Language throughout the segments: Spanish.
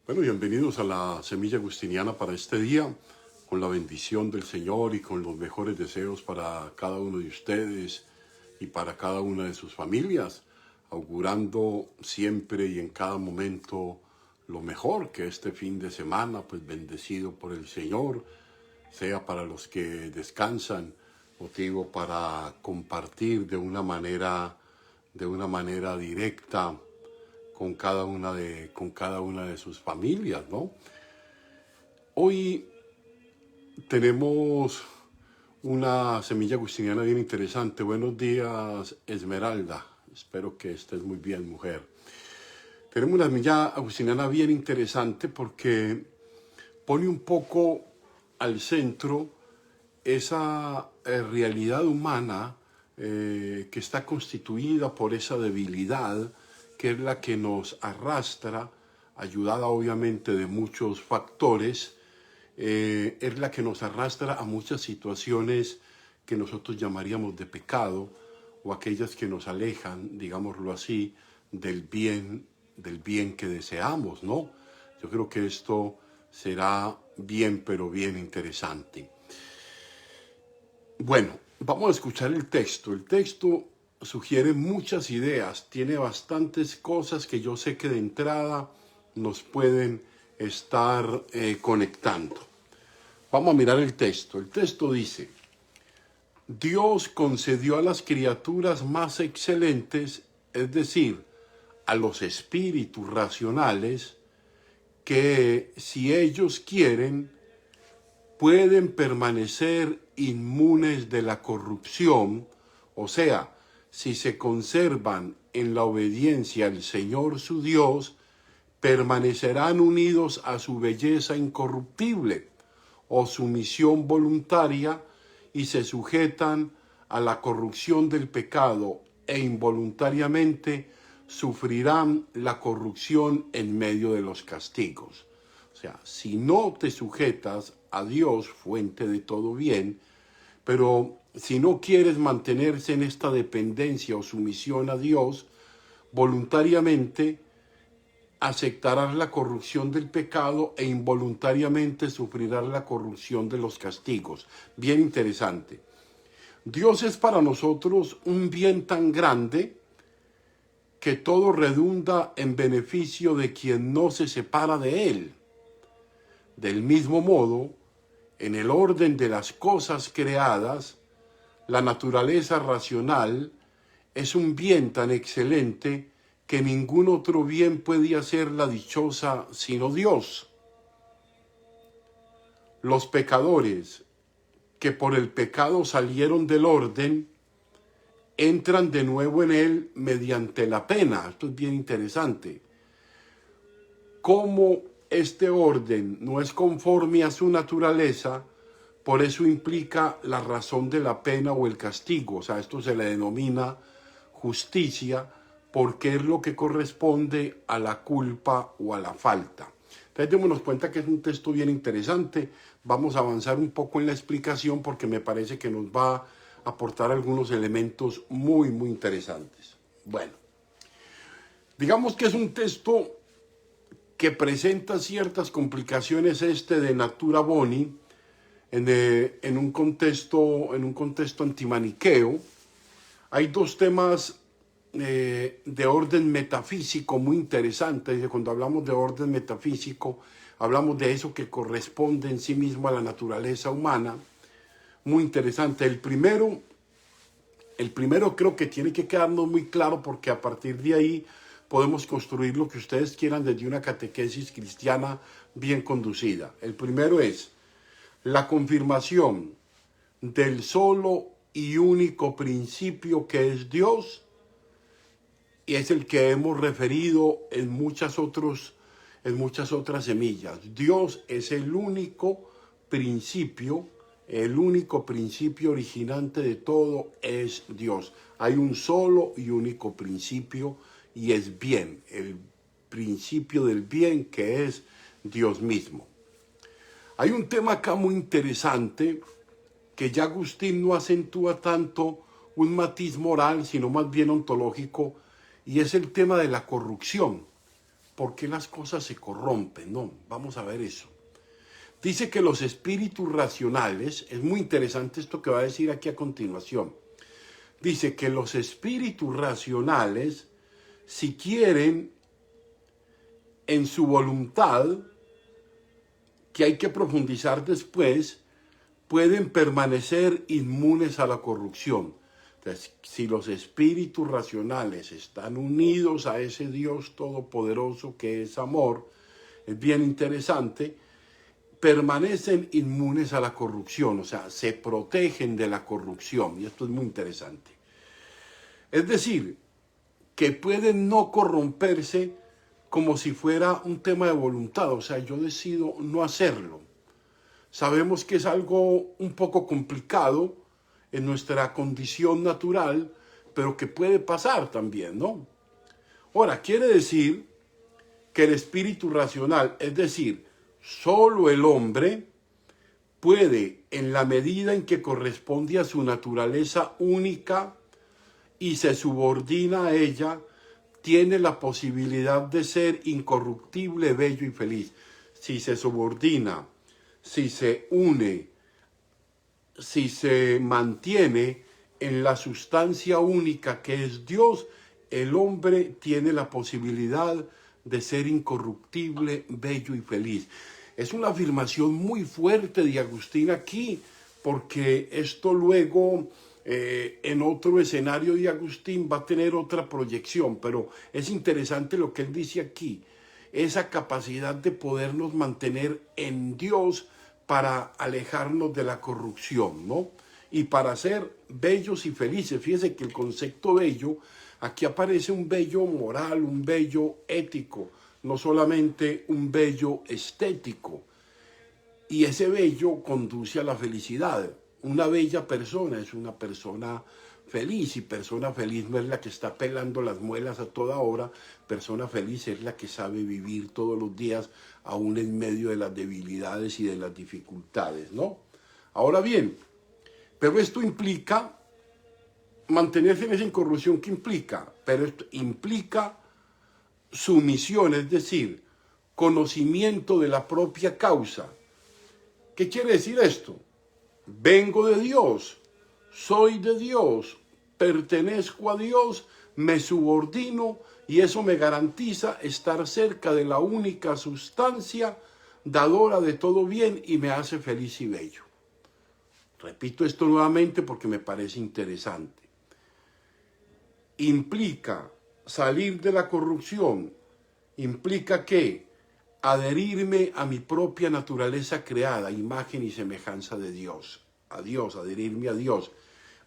Bueno, bienvenidos a la Semilla Agustiniana para este día, con la bendición del Señor y con los mejores deseos para cada uno de ustedes y para cada una de sus familias, augurando siempre y en cada momento lo mejor, que este fin de semana, pues bendecido por el Señor, sea para los que descansan, motivo para compartir de una manera directa con cada una de sus familias, ¿no? Hoy tenemos una semilla agustiniana bien interesante. Buenos días, Esmeralda. Espero que estés muy bien, mujer. Tenemos una semilla agustiniana bien interesante porque pone un poco al centro esa realidad humana que está constituida por esa debilidad que es la que nos arrastra, ayudada obviamente de muchos factores, es la que nos arrastra a muchas situaciones que nosotros llamaríamos de pecado o aquellas que nos alejan, digámoslo así, del bien que deseamos, ¿no? Yo creo que esto será bien, pero bien interesante. Bueno, vamos a escuchar el texto. El texto sugiere muchas ideas, tiene bastantes cosas que yo sé que de entrada nos pueden estar conectando. Vamos a mirar el texto. El texto dice: Dios concedió a las criaturas más excelentes, es decir, a los espíritus racionales, que si ellos quieren, pueden permanecer inmunes de la corrupción, o sea, si se conservan en la obediencia al Señor su Dios, permanecerán unidos a su belleza incorruptible o su misión voluntaria y se sujetan a la corrupción del pecado e involuntariamente sufrirán la corrupción en medio de los castigos. O sea, si no te sujetas a Dios, fuente de todo bien, pero si no quieres mantenerse en esta dependencia o sumisión a Dios, voluntariamente aceptarás la corrupción del pecado e involuntariamente sufrirás la corrupción de los castigos. Bien interesante. Dios es para nosotros un bien tan grande que todo redunda en beneficio de quien no se separa de Él. Del mismo modo, en el orden de las cosas creadas, la naturaleza racional es un bien tan excelente que ningún otro bien puede hacerla dichosa sino Dios. Los pecadores que por el pecado salieron del orden, entran de nuevo en él mediante la pena. Esto es bien interesante. Como este orden no es conforme a su naturaleza, por eso implica la razón de la pena o el castigo. O sea, esto se le denomina justicia porque es lo que corresponde a la culpa o a la falta. Entonces démonos cuenta que es un texto bien interesante. Vamos a avanzar un poco en la explicación porque me parece que nos va a aportar algunos elementos muy, muy interesantes. Bueno, digamos que es un texto que presenta ciertas complicaciones de natura boni en un contexto antimaniqueo. Hay dos temas de orden metafísico muy interesantes. Cuando hablamos de orden metafísico, hablamos de eso que corresponde en sí mismo a la naturaleza humana. Muy interesante. El primero creo que tiene que quedarnos muy claro porque a partir de ahí podemos construir lo que ustedes quieran desde una catequesis cristiana bien conducida. El primero es la confirmación del solo y único principio que es Dios, y es el que hemos referido en muchas otras semillas. Dios es el único principio originante de todo es Dios. Hay un solo y único principio y es bien, el principio del bien que es Dios mismo. Hay un tema acá muy interesante que ya Agustín no acentúa tanto un matiz moral, sino más bien ontológico, y es el tema de la corrupción. por qué las cosas se corrompen. No, vamos a ver eso. Dice que los espíritus racionales, es muy interesante esto que va a decir aquí a continuación. Dice que los espíritus racionales, si quieren en su voluntad, que hay que profundizar después, pueden permanecer inmunes a la corrupción. Entonces, si los espíritus racionales están unidos a ese Dios todopoderoso que es amor, es bien interesante, permanecen inmunes a la corrupción, o sea, se protegen de la corrupción, y esto es muy interesante. Es decir, que pueden no corromperse como si fuera un tema de voluntad, o sea, yo decido no hacerlo. Sabemos que es algo un poco complicado en nuestra condición natural, pero que puede pasar también, ¿no? Ahora, quiere decir que el espíritu racional, es decir, solo el hombre puede, en la medida en que corresponde a su naturaleza única y se subordina a ella, tiene la posibilidad de ser incorruptible, bello y feliz. Si se subordina, si se une, si se mantiene en la sustancia única que es Dios, el hombre tiene la posibilidad de ser incorruptible, bello y feliz. Es una afirmación muy fuerte de Agustín aquí, porque esto luego en otro escenario de Agustín va a tener otra proyección, pero es interesante lo que él dice aquí, esa capacidad de podernos mantener en Dios para alejarnos de la corrupción, ¿no? Y para ser bellos y felices. Fíjense que el concepto bello, aquí aparece un bello moral, un bello ético, no solamente un bello estético. Y ese bello conduce a la felicidad. Una bella persona es una persona feliz, y persona feliz no es la que está pelando las muelas a toda hora. Persona feliz es la que sabe vivir todos los días, aún en medio de las debilidades y de las dificultades, ¿no? Ahora bien, pero esto implica mantenerse en esa incorrupción. ¿Qué implica? Pero esto implica sumisión, es decir, conocimiento de la propia causa. ¿Qué quiere decir esto? Vengo de Dios, soy de Dios, pertenezco a Dios, me subordino, y eso me garantiza estar cerca de la única sustancia dadora de todo bien y me hace feliz y bello. Repito esto nuevamente porque me parece interesante. Implica salir de la corrupción, implica que adherirme a mi propia naturaleza creada, imagen y semejanza de Dios, a Dios, adherirme a Dios.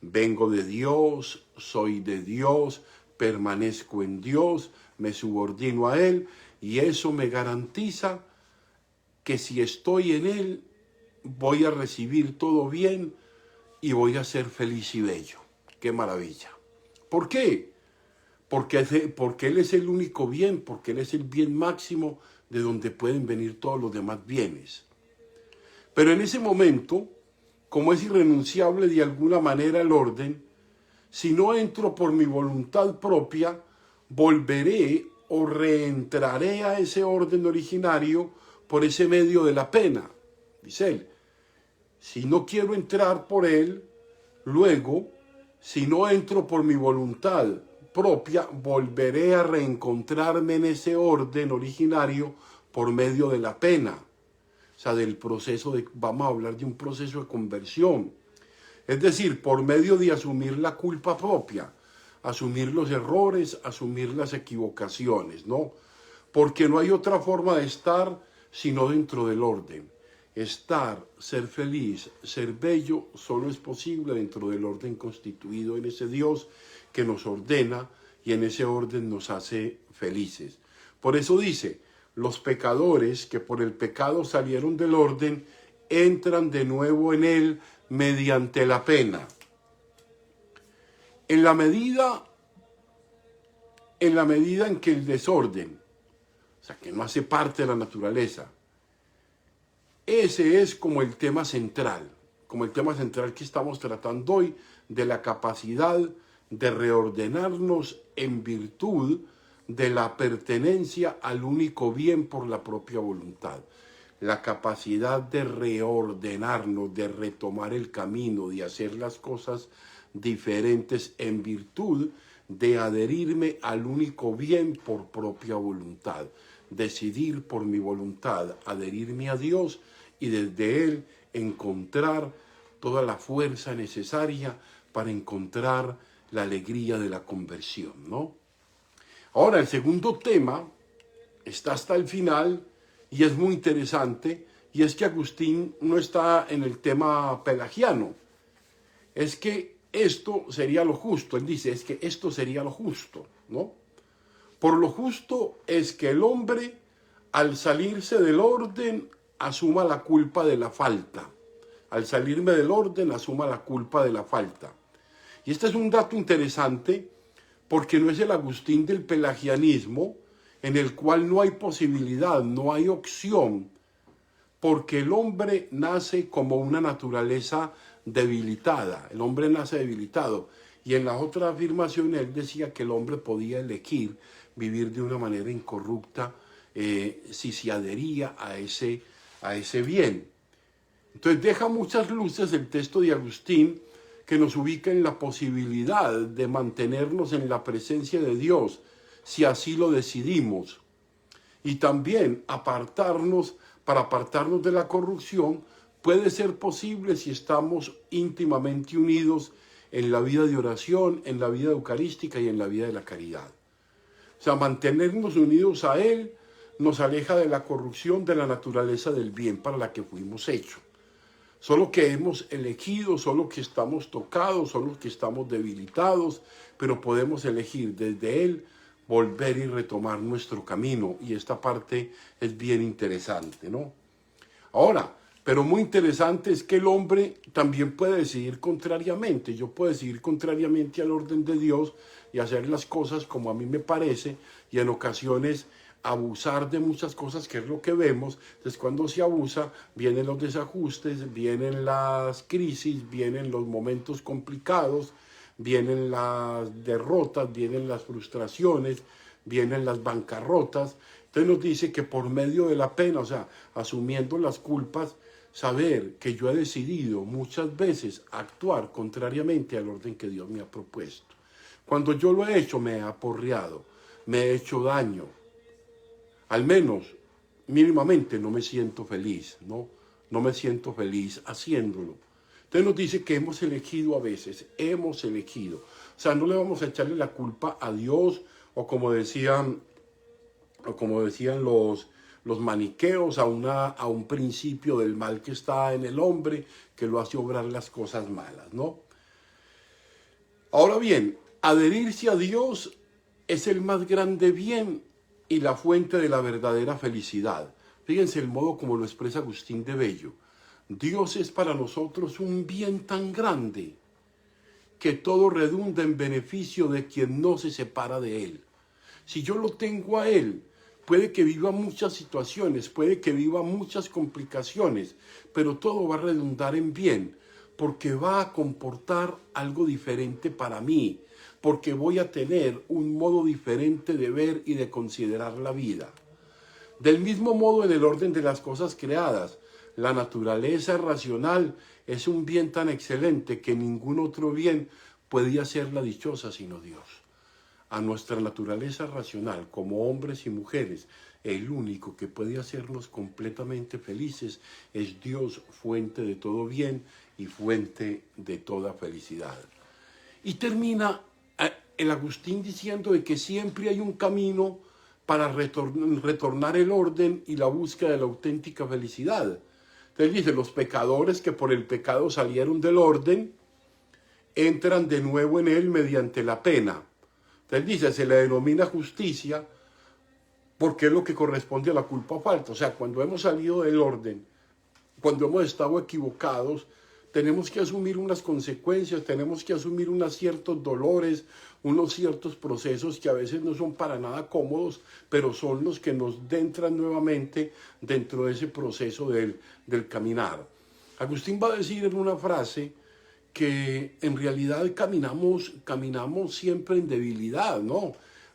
Vengo de Dios, soy de Dios, permanezco en Dios, me subordino a Él, y eso me garantiza que si estoy en Él, voy a recibir todo bien y voy a ser feliz y bello. ¡Qué maravilla! ¿Por qué? Porque Él es el único bien, porque Él es el bien máximo de donde pueden venir todos los demás bienes. Pero en ese momento, como es irrenunciable de alguna manera el orden, si no entro por mi voluntad propia, volveré o reentraré a ese orden originario por ese medio de la pena. Dice él, si no quiero entrar por él, luego, si no entro por mi voluntad propia, volveré a reencontrarme en ese orden originario por medio de la pena. O sea, del proceso vamos a hablar de un proceso de conversión. Es decir, por medio de asumir la culpa propia, asumir los errores, asumir las equivocaciones, ¿no? Porque no hay otra forma de estar sino dentro del orden. Estar, ser feliz, ser bello, solo es posible dentro del orden constituido en ese Dios que nos ordena y en ese orden nos hace felices. Por eso dice, los pecadores que por el pecado salieron del orden, entran de nuevo en él mediante la pena. En la medida en que el desorden, o sea, que no hace parte de la naturaleza, ese es como el tema central que estamos tratando hoy, de la capacidad de reordenarnos en virtud de la pertenencia al único bien por la propia voluntad. La capacidad de reordenarnos, de retomar el camino, de hacer las cosas diferentes en virtud de adherirme al único bien por propia voluntad. Decidir por mi voluntad, adherirme a Dios y desde Él encontrar toda la fuerza necesaria para encontrar la alegría de la conversión, ¿no? Ahora, el segundo tema está hasta el final y es muy interesante, y es que Agustín no está en el tema pelagiano. Es que esto sería lo justo. Él dice, es que esto sería lo justo, ¿no? Por lo justo es que el hombre, al salirse del orden, asuma la culpa de la falta. Al salirme del orden, asuma la culpa de la falta. Y este es un dato interesante, porque no es el Agustín del pelagianismo, en el cual no hay posibilidad, no hay opción, porque el hombre nace como una naturaleza debilitada, el hombre nace debilitado. Y en la otra afirmación él decía que el hombre podía elegir vivir de una manera incorrupta si se adhería a ese bien. Entonces deja muchas luces el texto de Agustín, que nos ubica en la posibilidad de mantenernos en la presencia de Dios, si así lo decidimos, y también para apartarnos de la corrupción, puede ser posible si estamos íntimamente unidos en la vida de oración, en la vida eucarística y en la vida de la caridad. O sea, mantenernos unidos a Él nos aleja de la corrupción de la naturaleza del bien para la que fuimos hechos. Solo que hemos elegido, solo que estamos tocados, solo que estamos debilitados, pero podemos elegir desde Él volver y retomar nuestro camino. Y esta parte es bien interesante, ¿no? Ahora, pero muy interesante es que el hombre también puede decidir contrariamente. Yo puedo decidir contrariamente al orden de Dios y hacer las cosas como a mí me parece, y en ocasiones abusar de muchas cosas, que es lo que vemos. Entonces, cuando se abusa, vienen los desajustes, vienen las crisis, vienen los momentos complicados, vienen las derrotas, vienen las frustraciones, vienen las bancarrotas. Entonces nos dice que por medio de la pena, o sea, asumiendo las culpas, saber que yo he decidido muchas veces actuar contrariamente al orden que Dios me ha propuesto. Cuando yo lo he hecho, me he aporreado, me he hecho daño. Al menos, mínimamente, no me siento feliz, ¿no? No me siento feliz haciéndolo. Entonces nos dice que hemos elegido a veces, hemos elegido. O sea, no le vamos a echarle la culpa a Dios, o como decían los maniqueos, a un principio del mal que está en el hombre, que lo hace obrar las cosas malas, ¿no? Ahora bien, adherirse a Dios es el más grande bien y la fuente de la verdadera felicidad. Fíjense el modo como lo expresa Agustín de Bello. Dios es para nosotros un bien tan grande que todo redunda en beneficio de quien no se separa de Él. Si yo lo tengo a Él, puede que viva muchas situaciones, puede que viva muchas complicaciones, pero todo va a redundar en bien, porque va a comportar algo diferente para mí, porque voy a tener un modo diferente de ver y de considerar la vida. Del mismo modo, en el orden de las cosas creadas, la naturaleza racional es un bien tan excelente que ningún otro bien puede hacerla dichosa sino Dios. A nuestra naturaleza racional, como hombres y mujeres, el único que puede hacernos completamente felices es Dios, fuente de todo bien y fuente de toda felicidad. Y termina el Agustín diciendo de que siempre hay un camino para retornar el orden y la búsqueda de la auténtica felicidad. Entonces dice, los pecadores que por el pecado salieron del orden, entran de nuevo en él mediante la pena. Entonces dice, se le denomina justicia porque es lo que corresponde a la culpa o falta. O sea, cuando hemos salido del orden, cuando hemos estado equivocados, tenemos que asumir unas consecuencias, tenemos que asumir unos ciertos dolores, unos ciertos procesos que a veces no son para nada cómodos, pero son los que nos entran nuevamente dentro de ese proceso del caminar. Agustín va a decir en una frase que en realidad caminamos siempre en debilidad, ¿no?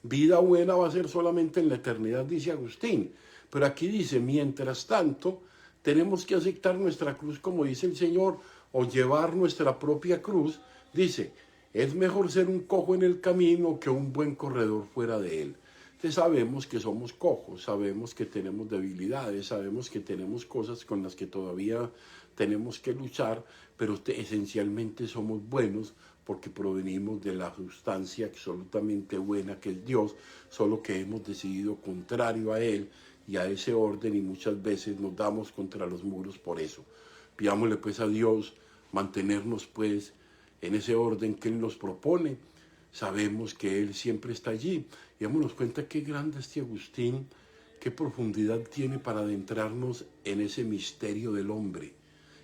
Vida buena va a ser solamente en la eternidad, dice Agustín. Pero aquí dice, mientras tanto, tenemos que aceptar nuestra cruz, como dice el Señor, o llevar nuestra propia cruz. Dice, es mejor ser un cojo en el camino que un buen corredor fuera de él. Entonces sabemos que somos cojos, sabemos que tenemos debilidades, sabemos que tenemos cosas con las que todavía tenemos que luchar, pero esencialmente somos buenos porque provenimos de la sustancia absolutamente buena que es Dios, solo que hemos decidido contrario a Él y a ese orden y muchas veces nos damos contra los muros por eso. Pidámosle pues a Dios mantenernos pues en ese orden que Él nos propone. Sabemos que Él siempre está allí. Y dámonos cuenta qué grande este Agustín, qué profundidad tiene para adentrarnos en ese misterio del hombre,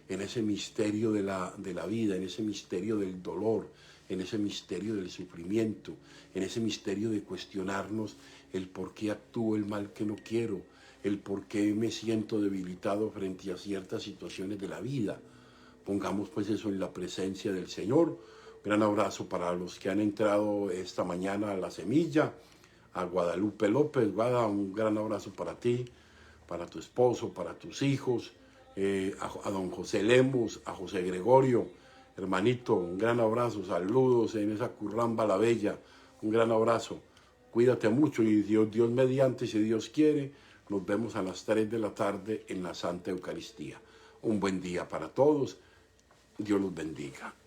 en ese misterio de la vida, en ese misterio del dolor, en ese misterio del sufrimiento, en ese misterio de cuestionarnos el por qué actúo el mal que no quiero, el por qué me siento debilitado frente a ciertas situaciones de la vida. Pongamos pues eso en la presencia del Señor. Gran abrazo para los que han entrado esta mañana a La Semilla, a Guadalupe López. Guada, un gran abrazo para ti, para tu esposo, para tus hijos, a don José Lemos, a José Gregorio, hermanito, un gran abrazo, saludos en esa curramba la bella, un gran abrazo. Cuídate mucho y Dios mediante, si Dios quiere, nos vemos a las 3 de la tarde en la Santa Eucaristía. Un buen día para todos. Dios los bendiga.